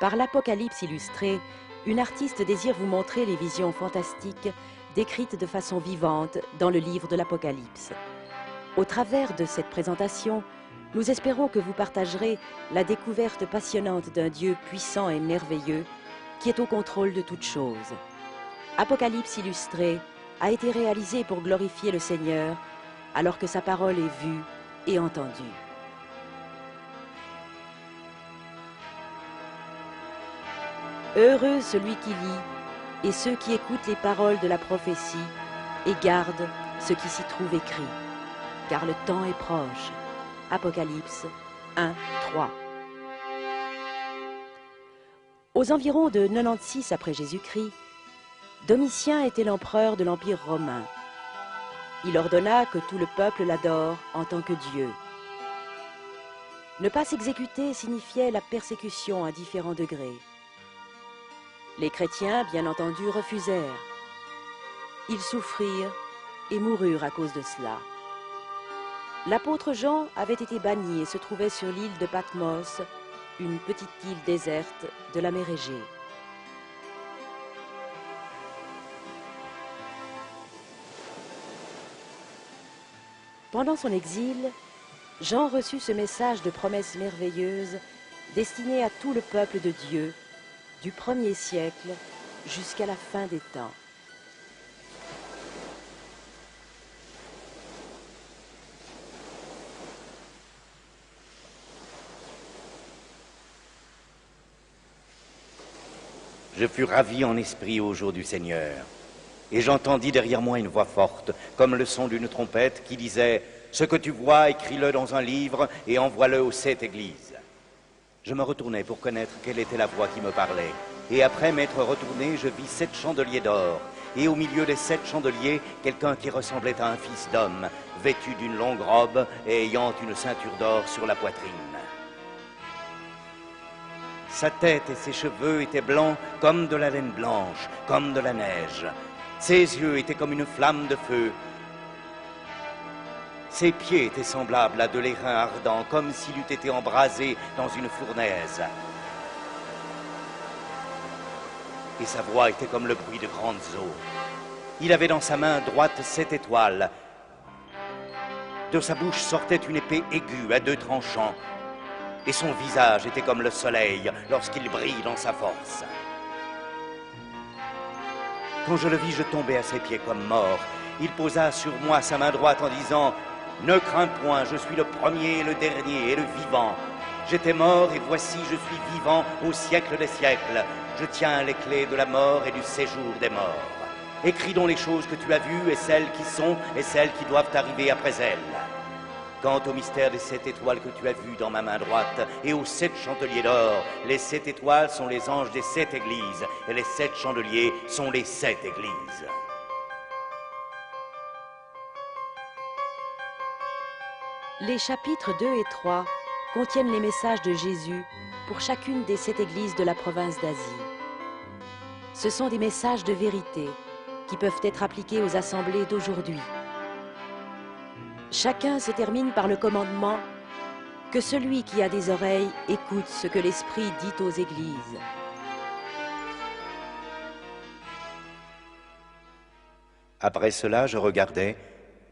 Par l'Apocalypse illustré, une artiste désire vous montrer les visions fantastiques décrites de façon vivante dans le livre de l'Apocalypse. Au travers de cette présentation, nous espérons que vous partagerez la découverte passionnante d'un Dieu puissant et merveilleux qui est au contrôle de toutes choses. Apocalypse illustré a été réalisé pour glorifier le Seigneur alors que sa parole est vue et entendue. Heureux celui qui lit et ceux qui écoutent les paroles de la prophétie et gardent ce qui s'y trouve écrit, car le temps est proche. Apocalypse 1, 3. Aux environs de 96 après Jésus-Christ, Domitien était l'empereur de l'Empire romain. Il ordonna que tout le peuple l'adore en tant que Dieu. Ne pas s'exécuter signifiait la persécution à différents degrés. Les chrétiens, bien entendu, refusèrent. Ils souffrirent et moururent à cause de cela. L'apôtre Jean avait été banni et se trouvait sur l'île de Patmos, une petite île déserte de la mer Égée. Pendant son exil, Jean reçut ce message de promesses merveilleuses destiné à tout le peuple de Dieu, du 1er siècle jusqu'à la fin des temps. Je fus ravi en esprit au jour du Seigneur, et j'entendis derrière moi une voix forte, comme le son d'une trompette, qui disait « Ce que tu vois, écris-le dans un livre et envoie-le aux 7 églises. » Je me retournai pour connaître quelle était la voix qui me parlait, et après m'être retourné, je vis 7 chandeliers d'or, et au milieu des 7 chandeliers, quelqu'un qui ressemblait à un fils d'homme, vêtu d'une longue robe et ayant une ceinture d'or sur la poitrine. Sa tête et ses cheveux étaient blancs comme de la laine blanche, comme de la neige. Ses yeux étaient comme une flamme de feu. Ses pieds étaient semblables à de l'airain ardent, comme s'il eût été embrasé dans une fournaise. Et sa voix était comme le bruit de grandes eaux. Il avait dans sa main droite 7 étoiles. De sa bouche sortait une épée aiguë à 2 tranchants. Et son visage était comme le soleil lorsqu'il brille dans sa force. Quand je le vis, je tombai à ses pieds comme mort. Il posa sur moi sa main droite en disant « Ne crains point, je suis le premier, le dernier et le vivant. J'étais mort et voici je suis vivant au siècle des siècles. Je tiens les clés de la mort et du séjour des morts. Écris donc les choses que tu as vues et celles qui sont et celles qui doivent arriver après elles. » Quant au mystère des 7 étoiles que tu as vues dans ma main droite et aux 7 chandeliers d'or, les 7 étoiles sont les anges des 7 églises et les 7 chandeliers sont les 7 églises. Les chapitres 2 et 3 contiennent les messages de Jésus pour chacune des 7 églises de la province d'Asie. Ce sont des messages de vérité qui peuvent être appliqués aux assemblées d'aujourd'hui. Chacun se termine par le commandement que celui qui a des oreilles écoute ce que l'Esprit dit aux églises. Après cela, je regardai,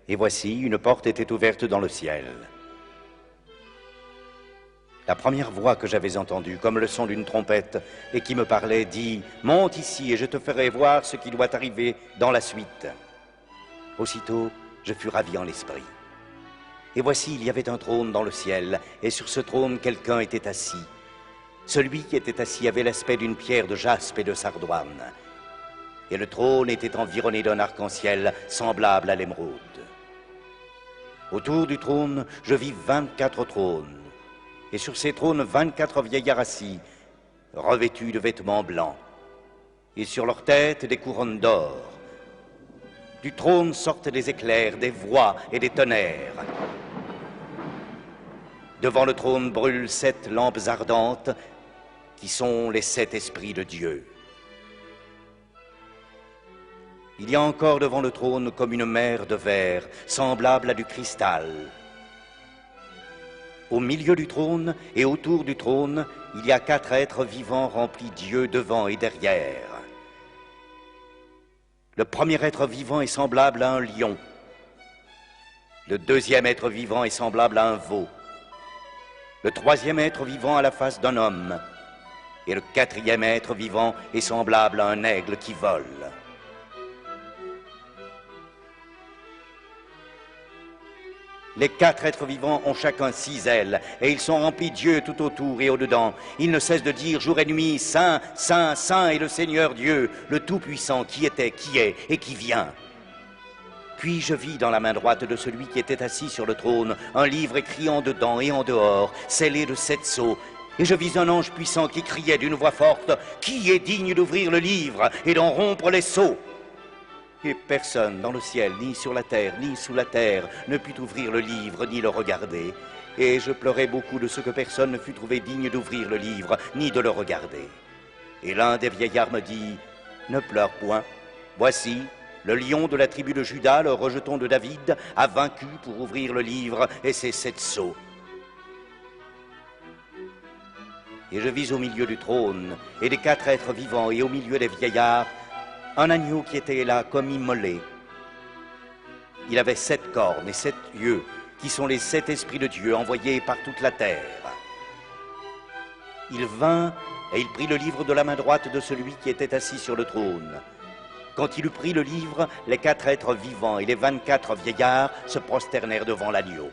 et voici, une porte était ouverte dans le ciel. La première voix que j'avais entendue, comme le son d'une trompette, et qui me parlait, dit « Monte ici, et je te ferai voir ce qui doit arriver dans la suite. » Aussitôt, je fus ravi en l'esprit. Et voici, il y avait un trône dans le ciel, et sur ce trône, quelqu'un était assis. Celui qui était assis avait l'aspect d'une pierre de jaspe et de sardoine. Et le trône était environné d'un arc-en-ciel semblable à l'émeraude. Autour du trône, je vis 24 trônes, et sur ces trônes, 24 vieillards assis, revêtus de vêtements blancs, et sur leurs têtes des couronnes d'or. Du trône sortent des éclairs, des voix et des tonnerres. Devant le trône brûlent 7 lampes ardentes, qui sont les 7 esprits de Dieu. Il y a encore devant le trône comme une mer de verre, semblable à du cristal. Au milieu du trône et autour du trône, il y a 4 êtres vivants remplis d'yeux devant et derrière. Le premier être vivant est semblable à un lion. Le deuxième être vivant est semblable à un veau. Le troisième être vivant a la face d'un homme. Et le quatrième être vivant est semblable à un aigle qui vole. Les 4 êtres vivants ont chacun 6 ailes, et ils sont remplis d'yeux tout autour et au-dedans. Ils ne cessent de dire jour et nuit, Saint, Saint, Saint est le Seigneur Dieu, le Tout-Puissant, qui était, qui est et qui vient. Puis je vis dans la main droite de celui qui était assis sur le trône un livre écrit en dedans et en dehors, scellé de 7 sceaux. Et je vis un ange puissant qui criait d'une voix forte, « Qui est digne d'ouvrir le livre et d'en rompre les sceaux ?» Et personne dans le ciel, ni sur la terre, ni sous la terre, ne put ouvrir le livre, ni le regarder. Et je pleurais beaucoup de ce que personne ne fut trouvé digne d'ouvrir le livre, ni de le regarder. Et l'un des vieillards me dit, « Ne pleure point. Voici, le lion de la tribu de Juda, le rejeton de David, a vaincu pour ouvrir le livre et ses 7 sceaux. » Et je vis au milieu du trône, et des 4 êtres vivants, et au milieu des vieillards, un agneau qui était là comme immolé. Il avait 7 cornes et 7 yeux, qui sont les 7 esprits de Dieu envoyés par toute la terre. Il vint et il prit le livre de la main droite de celui qui était assis sur le trône. Quand il eut pris le livre, les 4 êtres vivants et les 24 vieillards se prosternèrent devant l'agneau.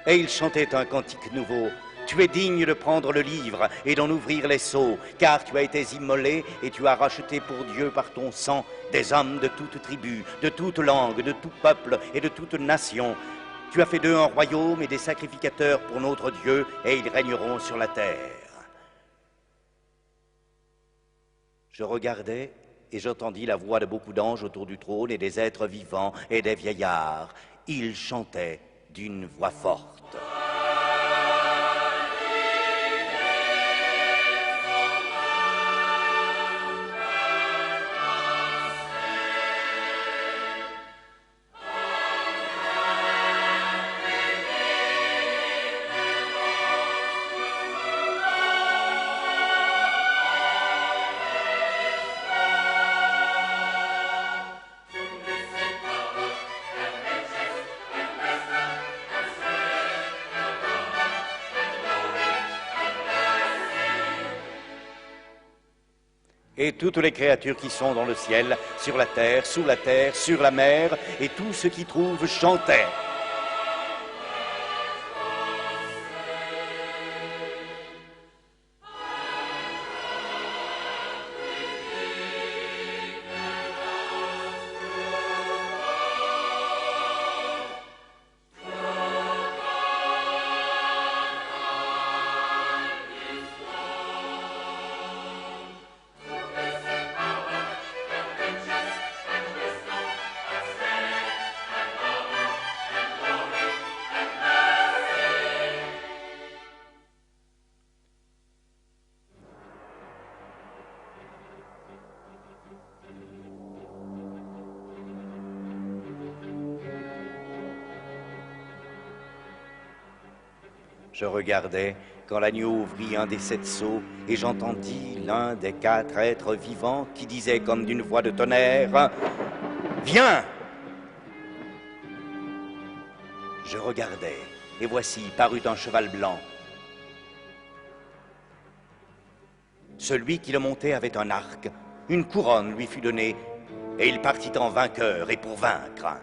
Et ils chantaient un cantique nouveau. Tu es digne de prendre le livre et d'en ouvrir les sceaux, car tu as été immolé et tu as racheté pour Dieu par ton sang des hommes de toute tribu, de toute langue, de tout peuple et de toute nation. Tu as fait d'eux un royaume et des sacrificateurs pour notre Dieu, et ils régneront sur la terre. Je regardais et j'entendis la voix de beaucoup d'anges autour du trône et des êtres vivants et des vieillards. Ils chantaient d'une voix forte. Et toutes les créatures qui sont dans le ciel, sur la terre, sous la terre, sur la mer, et tout ce qui trouve chantaient. Je regardais quand l'agneau ouvrit un des 7 sceaux et j'entendis l'un des 4 êtres vivants qui disait comme d'une voix de tonnerre, « Viens !» Je regardais et voici parut un cheval blanc. Celui qui le montait avait un arc, une couronne lui fut donnée et il partit en vainqueur et pour vaincre.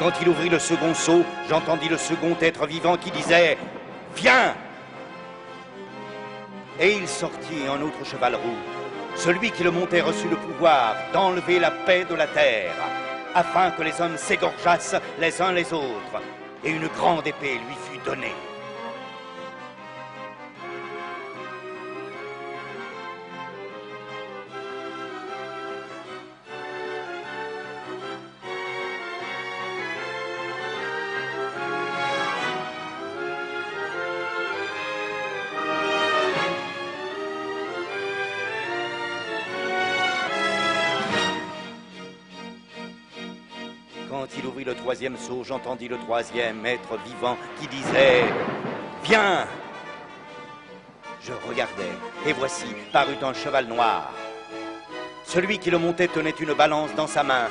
Quand il ouvrit le second sceau, j'entendis le second être vivant qui disait « Viens !» Et il sortit un autre cheval roux. Celui qui le montait reçut le pouvoir d'enlever la paix de la terre, afin que les hommes s'égorgeassent les uns les autres. et une grande épée lui fut donnée. Quand il ouvrit le troisième sceau, j'entendis le troisième être vivant qui disait « Viens !» Je regardai, et voici, parut un cheval noir. Celui qui le montait tenait une balance dans sa main.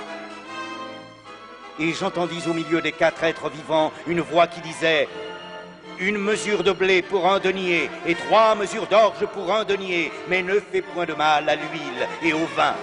Et j'entendis au milieu des 4 êtres vivants une voix qui disait « Une mesure de blé pour 1 denier, et 3 mesures d'orge pour 1 denier, mais ne fais point de mal à l'huile et au vin. »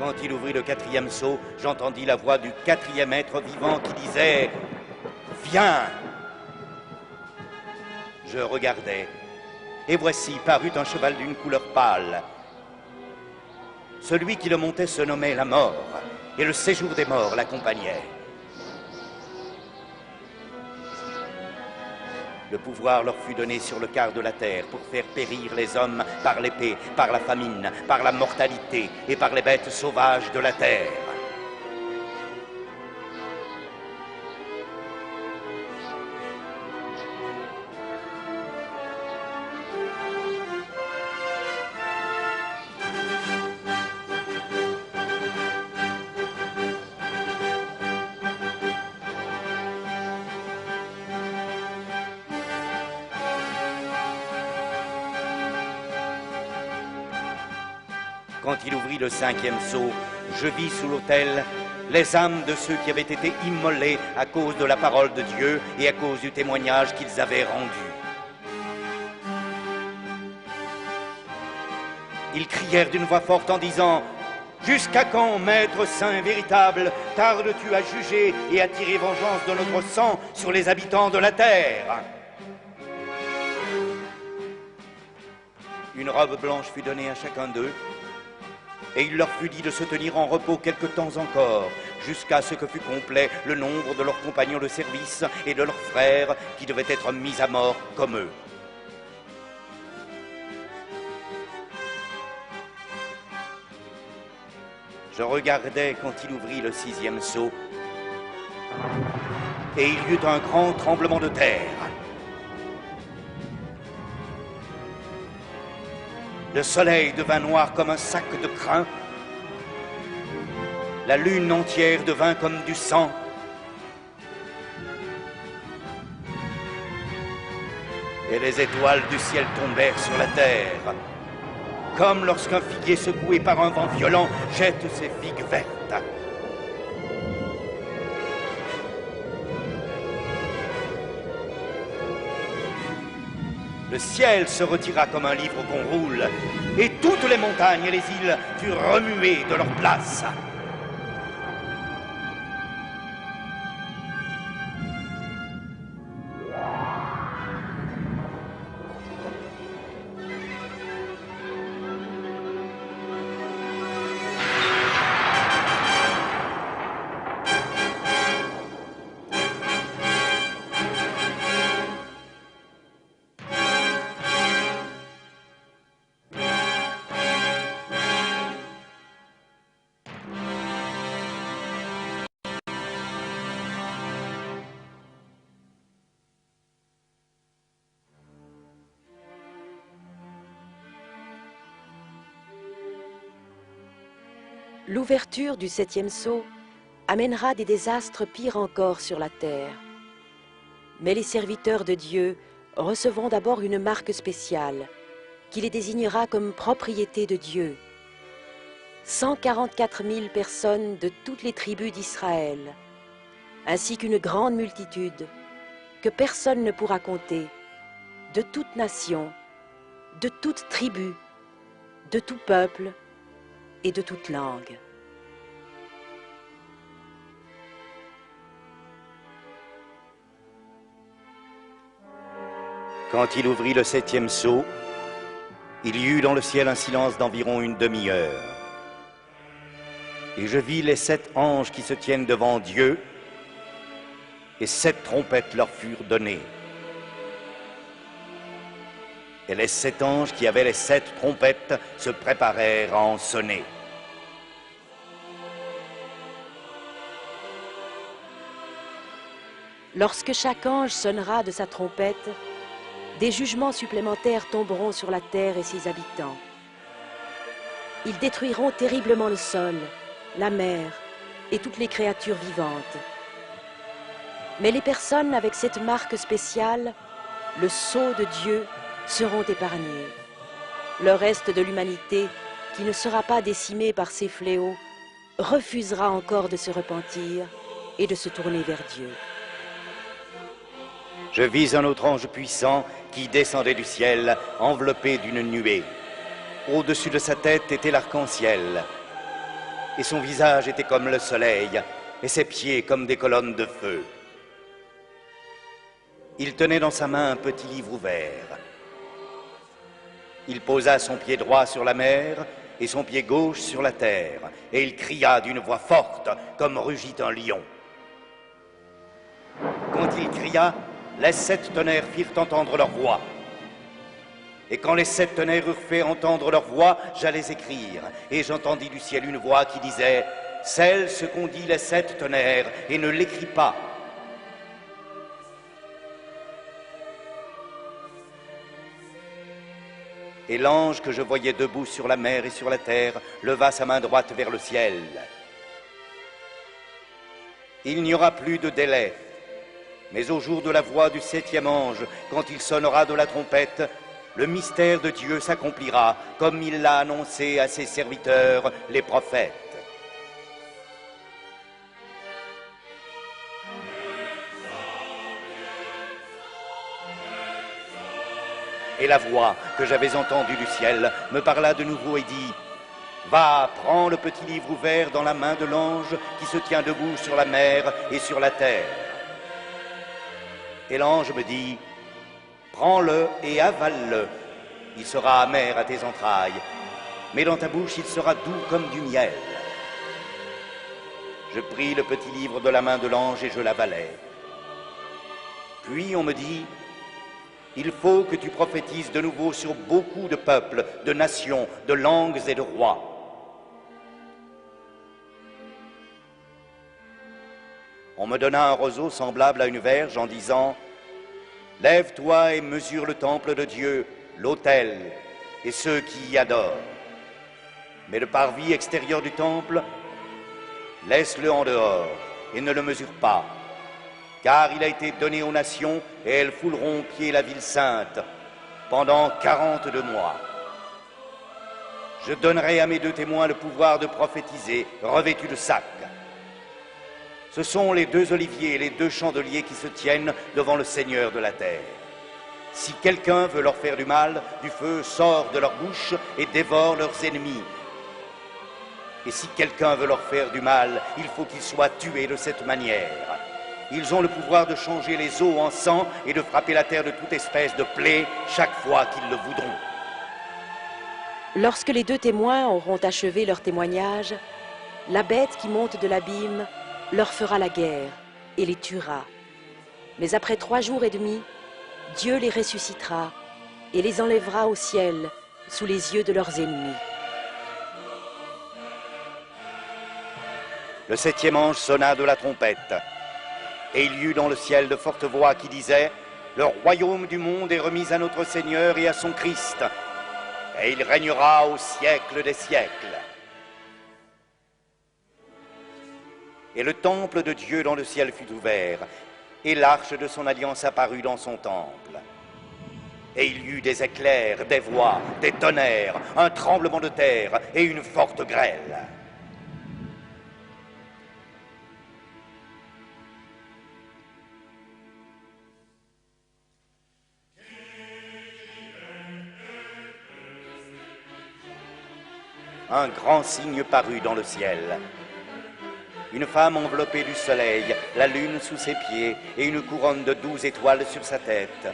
Quand il ouvrit le 4e sceau, j'entendis la voix du 4e être vivant qui disait « Viens !» Je regardai, et voici parut un cheval d'une couleur pâle. Celui qui le montait se nommait la mort, et le séjour des morts l'accompagnait. Le pouvoir leur fut donné sur le quart de la terre pour faire périr les hommes par l'épée, par la famine, par la mortalité et par les bêtes sauvages de la terre. Quand il ouvrit le 5e sceau, je vis sous l'autel les âmes de ceux qui avaient été immolés à cause de la parole de Dieu et à cause du témoignage qu'ils avaient rendu. Ils crièrent d'une voix forte en disant « Jusqu'à quand, Maître saint véritable, tardes-tu à juger et à tirer vengeance de notre sang sur les habitants de la terre ?» Une robe blanche fut donnée à chacun d'eux, et il leur fut dit de se tenir en repos quelque temps encore, jusqu'à ce que fût complet le nombre de leurs compagnons de service et de leurs frères qui devaient être mis à mort comme eux. Je regardais quand il ouvrit le 6e sceau, et il y eut un grand tremblement de terre. Le soleil devint noir comme un sac de crin. La lune entière devint comme du sang. Et les étoiles du ciel tombèrent sur la terre, comme lorsqu'un figuier secoué par un vent violent jette ses figues vertes. Le ciel se retira comme un livre qu'on roule, et toutes les montagnes et les îles furent remuées de leur place. L'ouverture du 7e sceau amènera des désastres pires encore sur la terre. Mais les serviteurs de Dieu recevront d'abord une marque spéciale qui les désignera comme propriété de Dieu. 144 000 personnes de toutes les tribus d'Israël, ainsi qu'une grande multitude que personne ne pourra compter, de toute nation, de toute tribu, de tout peuple et de toute langue. Quand il ouvrit le 7e sceau, il y eut dans le ciel un silence d'environ une demi-heure. Et je vis les 7 anges qui se tiennent devant Dieu, et 7 trompettes leur furent données. Et les 7 anges qui avaient les 7 trompettes se préparèrent à en sonner. Lorsque chaque ange sonnera de sa trompette, des jugements supplémentaires tomberont sur la terre et ses habitants. Ils détruiront terriblement le sol, la mer et toutes les créatures vivantes. Mais les personnes avec cette marque spéciale, le sceau de Dieu, seront épargnées. Le reste de l'humanité, qui ne sera pas décimée par ces fléaux, refusera encore de se repentir et de se tourner vers Dieu. Je vis un autre ange puissant qui descendait du ciel, enveloppé d'une nuée. Au-dessus de sa tête était l'arc-en-ciel, et son visage était comme le soleil, et ses pieds comme des colonnes de feu. Il tenait dans sa main un petit livre ouvert. Il posa son pied droit sur la mer et son pied gauche sur la terre, et il cria d'une voix forte, comme rugit un lion. Quand il cria, les 7 tonnerres firent entendre leur voix. Et quand les 7 tonnerres eurent fait entendre leur voix, j'allais écrire, et j'entendis du ciel une voix qui disait « Scelle ce qu'ont dit les 7 tonnerres, et ne l'écris pas. » Et l'ange que je voyais debout sur la mer et sur la terre leva sa main droite vers le ciel. Il n'y aura plus de délai, mais au jour de la voix du 7e ange, quand il sonnera de la trompette, le mystère de Dieu s'accomplira, comme il l'a annoncé à ses serviteurs, les prophètes. Et la voix que j'avais entendue du ciel me parla de nouveau et dit « Va, prends le petit livre ouvert dans la main de l'ange qui se tient debout sur la mer et sur la terre. » Et l'ange me dit « Prends-le et avale-le. Il sera amer à tes entrailles, mais dans ta bouche il sera doux comme du miel. » Je pris le petit livre de la main de l'ange et je l'avalai. Puis on me dit « Il faut que tu prophétises de nouveau sur beaucoup de peuples, de nations, de langues et de rois. » On me donna un roseau semblable à une verge en disant « Lève-toi et mesure le temple de Dieu, l'autel et ceux qui y adorent. Mais le parvis extérieur du temple, laisse-le en dehors et ne le mesure pas. Car il a été donné aux nations, et elles fouleront au pied la ville sainte pendant 42 mois. Je donnerai à mes 2 témoins le pouvoir de prophétiser, revêtus de sacs. Ce sont les 2 oliviers et les 2 chandeliers qui se tiennent devant le Seigneur de la terre. Si quelqu'un veut leur faire du mal, du feu sort de leur bouche et dévore leurs ennemis. Et si quelqu'un veut leur faire du mal, il faut qu'il soit tué de cette manière. Ils ont le pouvoir de changer les eaux en sang et de frapper la terre de toute espèce de plaie chaque fois qu'ils le voudront. Lorsque les 2 témoins auront achevé leur témoignage, la bête qui monte de l'abîme leur fera la guerre et les tuera. Mais après 3 jours et demi, Dieu les ressuscitera et les enlèvera au ciel sous les yeux de leurs ennemis. Le 7e ange sonna de la trompette. Et il y eut dans le ciel de fortes voix qui disaient « Le royaume du monde est remis à notre Seigneur et à son Christ, et il régnera au siècle des siècles. » Et le temple de Dieu dans le ciel fut ouvert, et l'arche de son alliance apparut dans son temple. Et il y eut des éclairs, des voix, des tonnerres, un tremblement de terre et une forte grêle. un grand signe parut dans le ciel. Une femme enveloppée du soleil, la lune sous ses pieds et une couronne de 12 étoiles sur sa tête.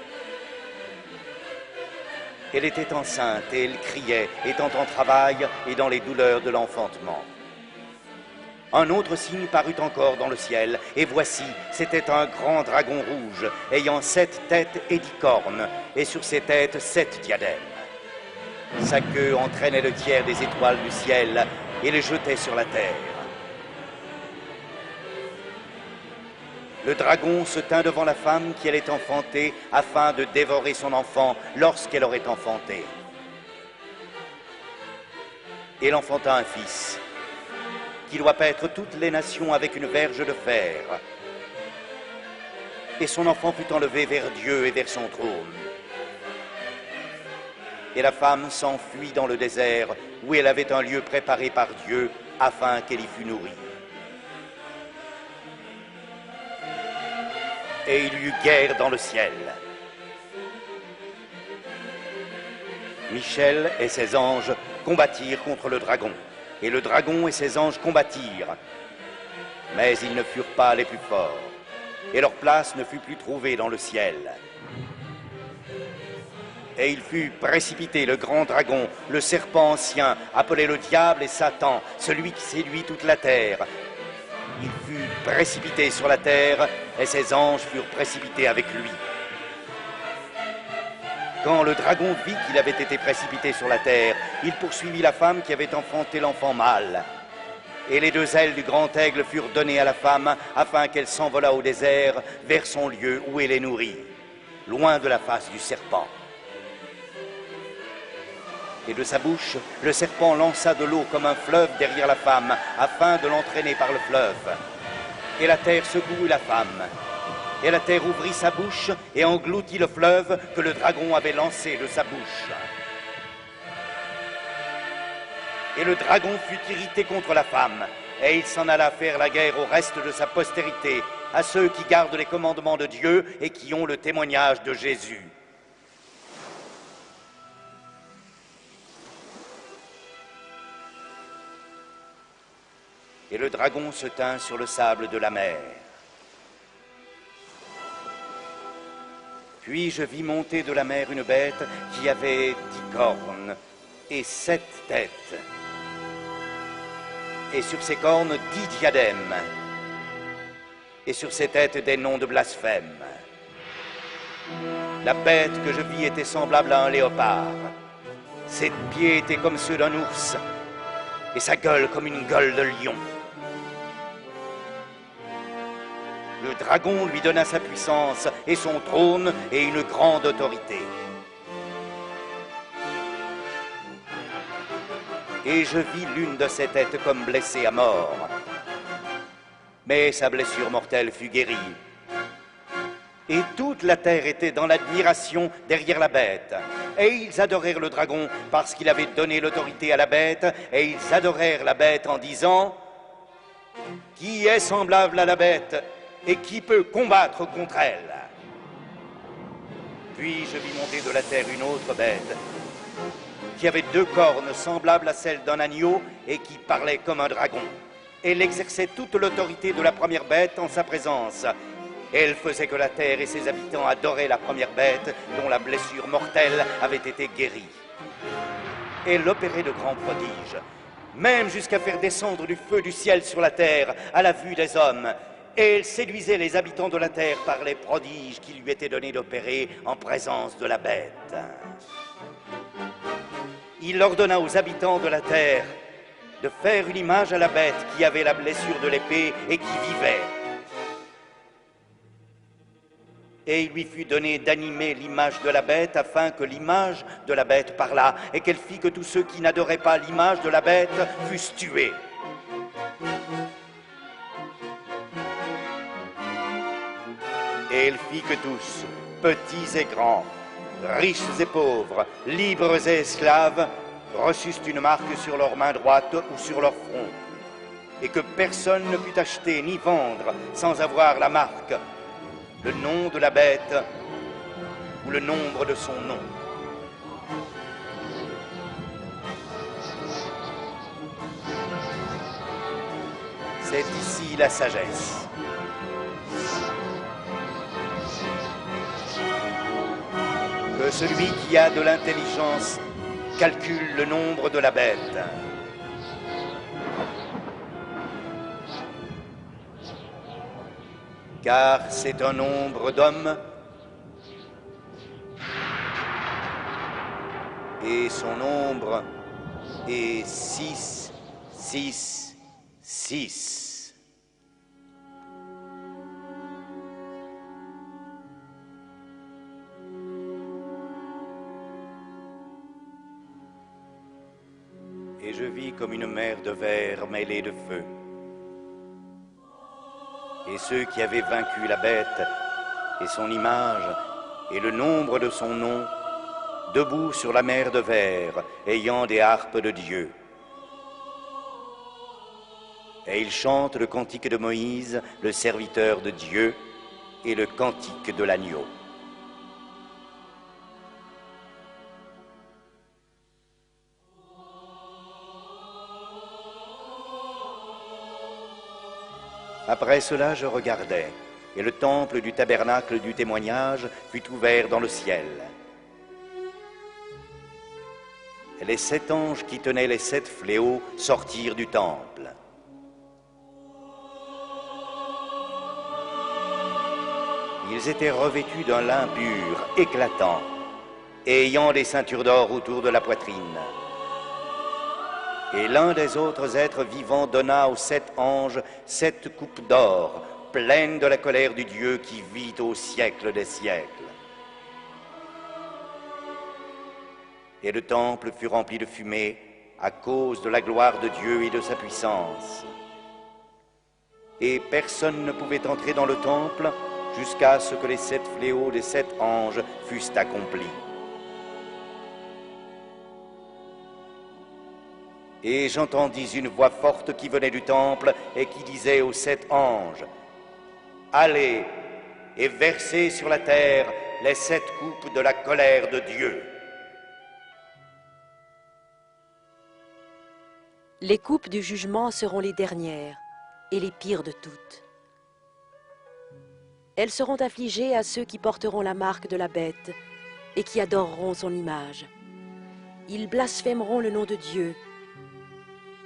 Elle était enceinte et elle criait, étant en travail et dans les douleurs de l'enfantement. Un autre signe parut encore dans le ciel, et voici, c'était un grand dragon rouge, ayant 7 têtes et 10 cornes, et sur ses têtes 7 diadèmes. Sa queue entraînait le tiers des étoiles du ciel et les jetait sur la terre. Le dragon se tint devant la femme qui allait enfanter afin de dévorer son enfant lorsqu'elle aurait enfanté. Et il enfanta un fils, qui doit paître toutes les nations avec une verge de fer. Et son enfant fut enlevé vers Dieu et vers son trône. Et la femme s'enfuit dans le désert, où elle avait un lieu préparé par Dieu, afin qu'elle y fût nourrie. Et il y eut guerre dans le ciel. Michel et ses anges combattirent contre le dragon, et le dragon et ses anges combattirent. Mais ils ne furent pas les plus forts, et leur place ne fut plus trouvée dans le ciel. Et il fut précipité, le grand dragon, le serpent ancien, appelé le diable et Satan, celui qui séduit toute la terre. Il fut précipité sur la terre, et ses anges furent précipités avec lui. Quand le dragon vit qu'il avait été précipité sur la terre, il poursuivit la femme qui avait enfanté l'enfant mâle. Et les 2 ailes du grand aigle furent données à la femme, afin qu'elle s'envolât au désert, vers son lieu où elle est nourrie, loin de la face du serpent. Et de sa bouche, le serpent lança de l'eau comme un fleuve derrière la femme, afin de l'entraîner par le fleuve. Et la terre secourut la femme. Et la terre ouvrit sa bouche et engloutit le fleuve que le dragon avait lancé de sa bouche. Et le dragon fut irrité contre la femme, et il s'en alla faire la guerre au reste de sa postérité, à ceux qui gardent les commandements de Dieu et qui ont le témoignage de Jésus. Et le dragon se tint sur le sable de la mer. Puis je vis monter de la mer une bête qui avait 10 cornes et 7 têtes. Et sur ses cornes 10 diadèmes. Et sur ses têtes des noms de blasphème. La bête que je vis était semblable à un léopard. Ses pieds étaient comme ceux d'un ours, et sa gueule comme une gueule de lion. Le dragon lui donna sa puissance et son trône et une grande autorité. Et je vis l'une de ses têtes comme blessée à mort. Mais sa blessure mortelle fut guérie. Et toute la terre était dans l'admiration derrière la bête. Et ils adorèrent le dragon parce qu'il avait donné l'autorité à la bête. Et ils adorèrent la bête en disant: qui est semblable à la bête et qui peut combattre contre elle? Puis je vis monter de la terre une autre bête, qui avait 2 cornes semblables à celles d'un agneau et qui parlait comme un dragon. Elle exerçait toute l'autorité de la première bête en sa présence. Elle faisait que la terre et ses habitants adoraient la première bête dont la blessure mortelle avait été guérie. Elle opérait de grands prodiges, même jusqu'à faire descendre du feu du ciel sur la terre à la vue des hommes. Et elle séduisait les habitants de la terre par les prodiges qui lui étaient donnés d'opérer en présence de la bête. Il ordonna aux habitants de la terre de faire une image à la bête qui avait la blessure de l'épée et qui vivait. Et il lui fut donné d'animer l'image de la bête afin que l'image de la bête parlât et qu'elle fit que tous ceux qui n'adoraient pas l'image de la bête fussent tués. Et elle fit que tous, petits et grands, riches et pauvres, libres et esclaves, reçussent une marque sur leur main droite ou sur leur front, et que personne ne put acheter ni vendre sans avoir la marque, le nom de la bête ou le nombre de son nom. C'est ici la sagesse. Que celui qui a de l'intelligence calcule le nombre de la bête. Car c'est un nombre d'hommes et son nombre est 6, 6, 6. Et je vis comme une mer de verre mêlée de feu. Et ceux qui avaient vaincu la bête et son image et le nombre de son nom, debout sur la mer de verre, ayant des harpes de Dieu. Et ils chantent le cantique de Moïse, le serviteur de Dieu, et le cantique de l'agneau. Après cela, je regardais, et le temple du tabernacle du témoignage fut ouvert dans le ciel. Les 7 anges qui tenaient les 7 fléaux sortirent du temple. Ils étaient revêtus d'un lin pur, éclatant, et ayant des ceintures d'or autour de la poitrine. Et l'un des autres êtres vivants donna aux 7 anges 7 coupes d'or, pleines de la colère du Dieu qui vit au siècle des siècles. Et le temple fut rempli de fumée à cause de la gloire de Dieu et de sa puissance. Et personne ne pouvait entrer dans le temple jusqu'à ce que les 7 fléaux des 7 anges fussent accomplis. Et j'entendis une voix forte qui venait du temple et qui disait aux 7 anges, « Allez et versez sur la terre les 7 coupes de la colère de Dieu. » Les coupes du jugement seront les dernières et les pires de toutes. Elles seront affligées à ceux qui porteront la marque de la bête et qui adoreront son image. Ils blasphémeront le nom de Dieu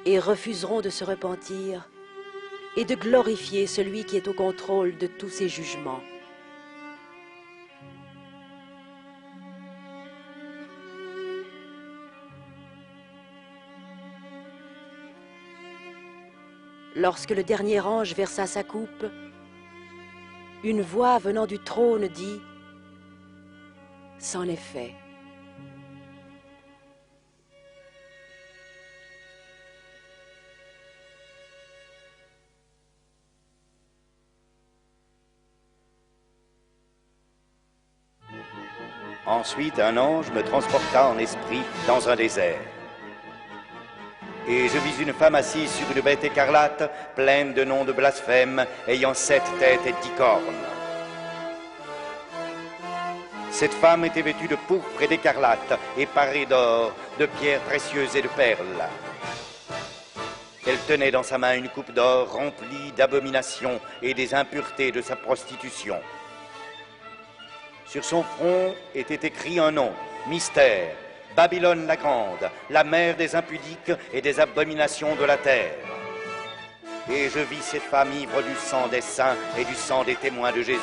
et refuseront de se repentir et de glorifier celui qui est au contrôle de tous ces jugements. Lorsque le dernier ange versa sa coupe, une voix venant du trône dit « C'en est fait ». Ensuite, un ange me transporta en esprit dans un désert. Et je vis une femme assise sur une bête écarlate, pleine de noms de blasphème, ayant 7 têtes et 10 cornes. Cette femme était vêtue de pourpre et d'écarlate, et parée d'or, de pierres précieuses et de perles. Elle tenait dans sa main une coupe d'or remplie d'abominations et des impuretés de sa prostitution. Sur son front était écrit un nom, mystère, Babylone la grande, la mère des impudiques et des abominations de la terre. Et je vis cette femme ivre du sang des saints et du sang des témoins de Jésus.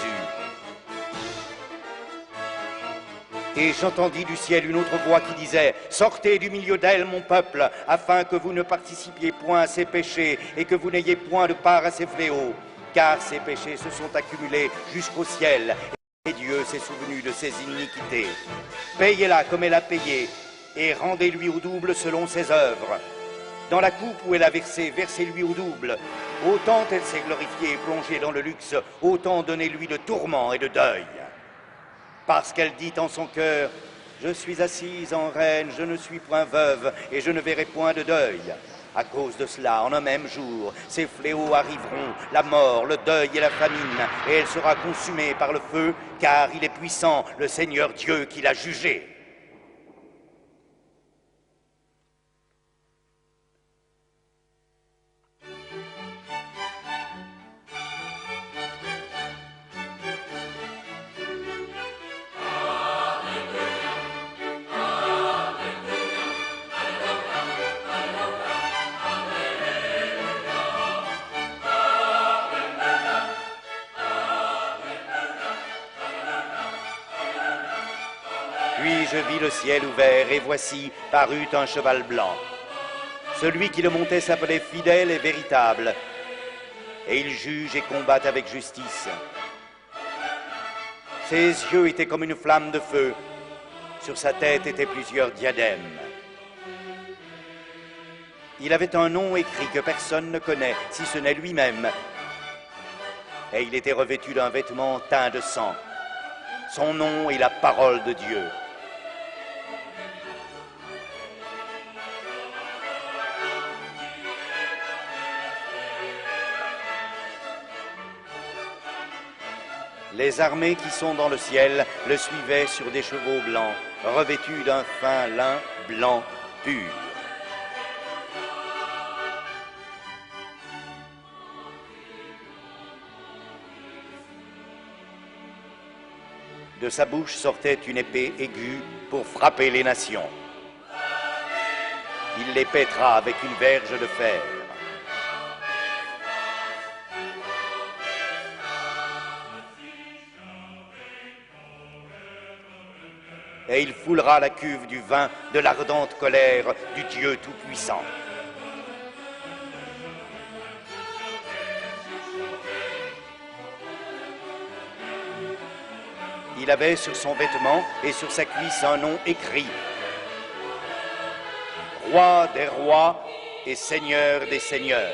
Et j'entendis du ciel une autre voix qui disait « Sortez du milieu d'elle, mon peuple, afin que vous ne participiez point à ses péchés et que vous n'ayez point de part à ses fléaux, car ses péchés se sont accumulés jusqu'au ciel. Et Dieu s'est souvenu de ses iniquités. Payez-la comme elle a payé, et rendez-lui au double selon ses œuvres. Dans la coupe où elle a versé, versez-lui au double. Autant elle s'est glorifiée et plongée dans le luxe, autant donnez-lui de tourments et de deuil. Parce qu'elle dit en son cœur, je suis assise en reine, je ne suis point veuve, et je ne verrai point de deuil. À cause de cela, en un même jour, ces fléaux arriveront, la mort, le deuil et la famine, et elle sera consumée par le feu, car il est puissant, le Seigneur Dieu qui l'a jugée. Puis je vis le ciel ouvert, et voici parut un cheval blanc. Celui qui le montait s'appelait Fidèle et Véritable, et il juge et combat avec justice. Ses yeux étaient comme une flamme de feu, sur sa tête étaient plusieurs diadèmes. Il avait un nom écrit que personne ne connaît, si ce n'est lui-même, et il était revêtu d'un vêtement teint de sang. Son nom est la parole de Dieu. Les armées qui sont dans le ciel le suivaient sur des chevaux blancs, revêtus d'un fin lin blanc pur. De sa bouche sortait une épée aiguë pour frapper les nations. Il les pètera avec une verge de fer. Et il foulera la cuve du vin de l'ardente colère du Dieu Tout-Puissant. Il avait sur son vêtement et sur sa cuisse un nom écrit. Roi des rois et Seigneur des seigneurs.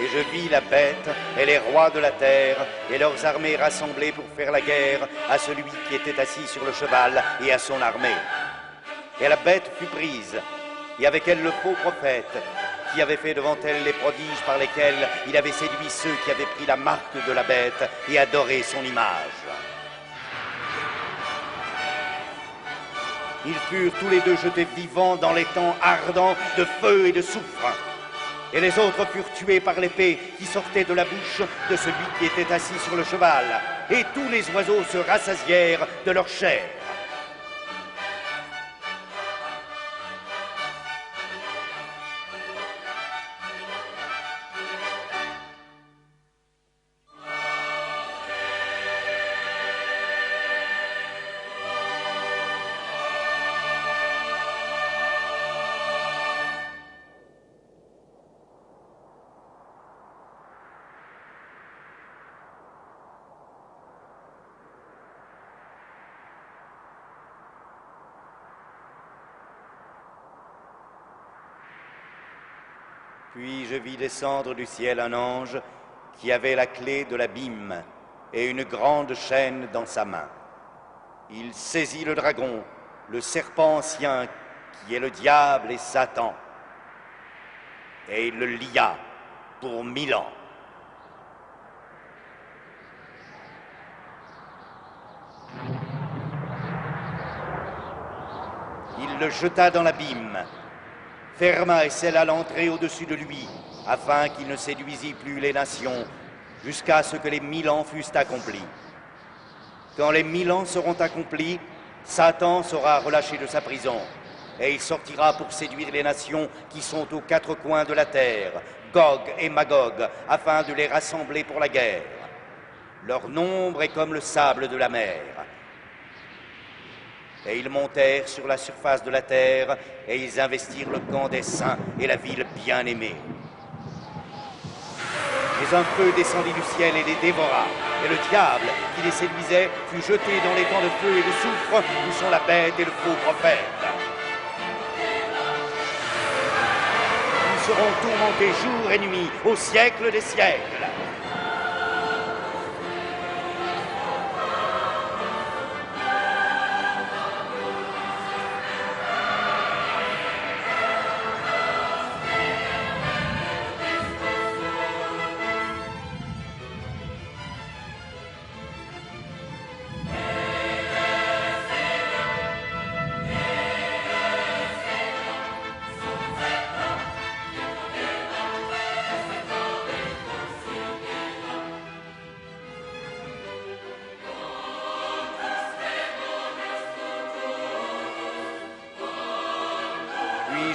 Et je vis la bête et les rois de la terre et leurs armées rassemblées pour faire la guerre à celui qui était assis sur le cheval et à son armée. Et la bête fut prise, et avec elle le faux prophète, qui avait fait devant elle les prodiges par lesquels il avait séduit ceux qui avaient pris la marque de la bête et adoré son image. Ils furent tous les deux jetés vivants dans les temps ardents de feu et de soufre. Et les autres furent tués par l'épée qui sortait de la bouche de celui qui était assis sur le cheval. Et tous les oiseaux se rassasièrent de leur chair. Puis je vis descendre du ciel un ange qui avait la clé de l'abîme et une grande chaîne dans sa main. Il saisit le dragon, le serpent ancien, qui est le diable et Satan, et il le lia pour 1000 ans. Il le jeta dans l'abîme, ferma et scella l'entrée au-dessus de lui, afin qu'il ne séduisît plus les nations, jusqu'à ce que les 1000 ans fussent accomplis. Quand les 1000 ans seront accomplis, Satan sera relâché de sa prison, et il sortira pour séduire les nations qui sont aux 4 coins de la terre, Gog et Magog, afin de les rassembler pour la guerre. Leur nombre est comme le sable de la mer. Et ils montèrent sur la surface de la terre, et ils investirent le camp des saints et la ville bien-aimée. Mais un feu descendit du ciel et les dévora, et le diable, qui les séduisait, fut jeté dans les camps de feu et de soufre, où sont la bête et le faux prophète. Ils seront tourmentés jour et nuit, au siècle des siècles.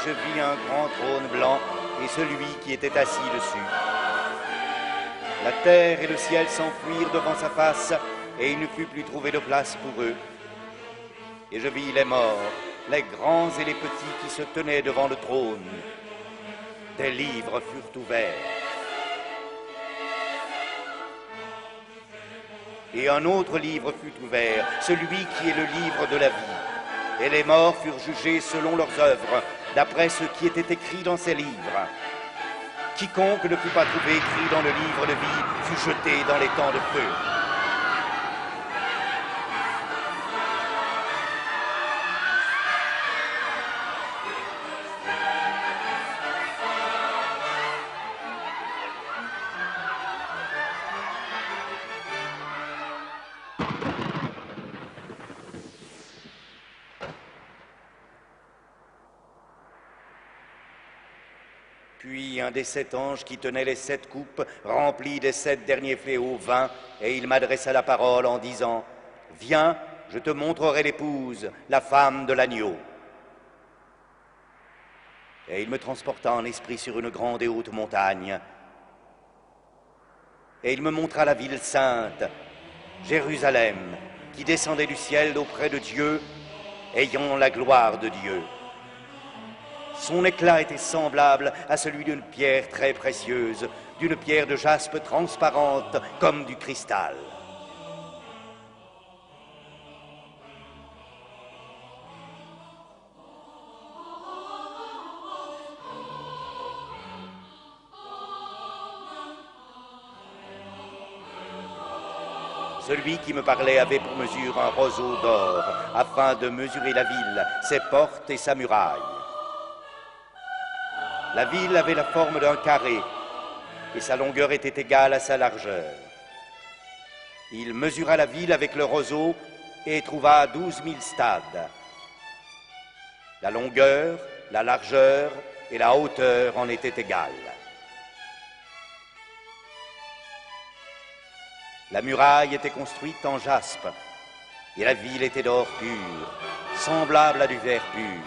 je vis un grand trône blanc et celui qui était assis dessus. La terre et le ciel s'enfuirent devant sa face, et il ne fut plus trouvé de place pour eux. Et je vis les morts, les grands et les petits qui se tenaient devant le trône. Des livres furent ouverts. Et un autre livre fut ouvert, celui qui est le livre de la vie. Et les morts furent jugés selon leurs œuvres, d'après ce qui était écrit dans ces livres. Quiconque ne fut pas trouvé écrit dans le livre de vie fut jeté dans les temps de feu. Puis un des 7 anges qui tenait les 7 coupes remplit des 7 derniers fléaux vint, et il m'adressa la parole en disant « Viens, je te montrerai l'épouse, la femme de l'agneau. » Et il me transporta en esprit sur une grande et haute montagne. Et il me montra la ville sainte, Jérusalem, qui descendait du ciel auprès de Dieu, ayant la gloire de Dieu. Son éclat était semblable à celui d'une pierre très précieuse, d'une pierre de jaspe transparente comme du cristal. Celui qui me parlait avait pour mesure un roseau d'or, afin de mesurer la ville, ses portes et sa muraille. La ville avait la forme d'un carré, et sa longueur était égale à sa largeur. Il mesura la ville avec le roseau et trouva 12 000 stades. La longueur, la largeur et la hauteur en étaient égales. La muraille était construite en jaspe, et la ville était d'or pur, semblable à du verre pur.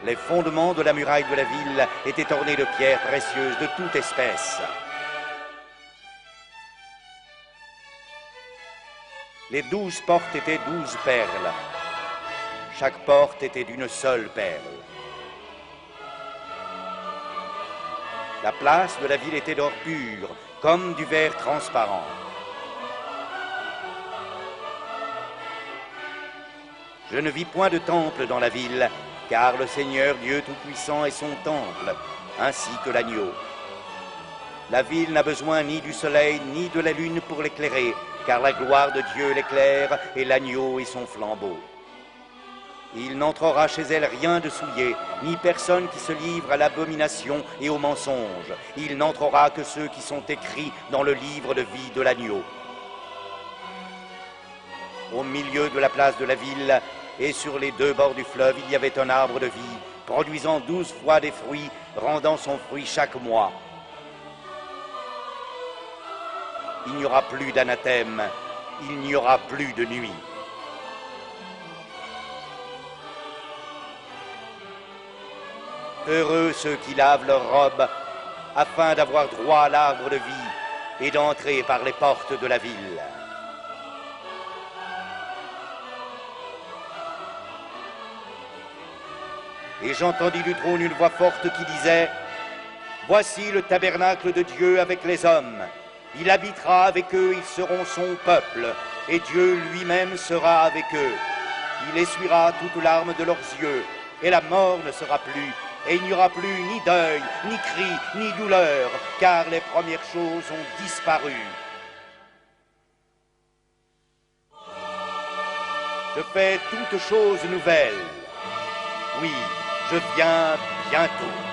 Les fondements de la muraille de la ville étaient ornés de pierres précieuses de toute espèce. Les 12 portes étaient 12 perles. Chaque porte était d'une seule perle. La place de la ville était d'or pur, comme du verre transparent. Je ne vis point de temple dans la ville, car le Seigneur Dieu Tout-Puissant est son temple, ainsi que l'agneau. La ville n'a besoin ni du soleil ni de la lune pour l'éclairer, car la gloire de Dieu l'éclaire et l'agneau est son flambeau. Il n'entrera chez elle rien de souillé, ni personne qui se livre à l'abomination et au mensonge. Il n'entrera que ceux qui sont écrits dans le livre de vie de l'agneau. Au milieu de la place de la ville, et sur les 2 bords du fleuve, il y avait un arbre de vie, produisant 12 fois des fruits, rendant son fruit chaque mois. Il n'y aura plus d'anathème, il n'y aura plus de nuit. Heureux ceux qui lavent leurs robes, afin d'avoir droit à l'arbre de vie et d'entrer par les portes de la ville. Et j'entendis du trône une voix forte qui disait « Voici le tabernacle de Dieu avec les hommes. Il habitera avec eux, ils seront son peuple, et Dieu lui-même sera avec eux. Il essuiera toute larme de leurs yeux, et la mort ne sera plus, et il n'y aura plus ni deuil, ni cri, ni douleur, car les premières choses ont disparu. Je fais toutes choses nouvelles. Oui, je viens bientôt.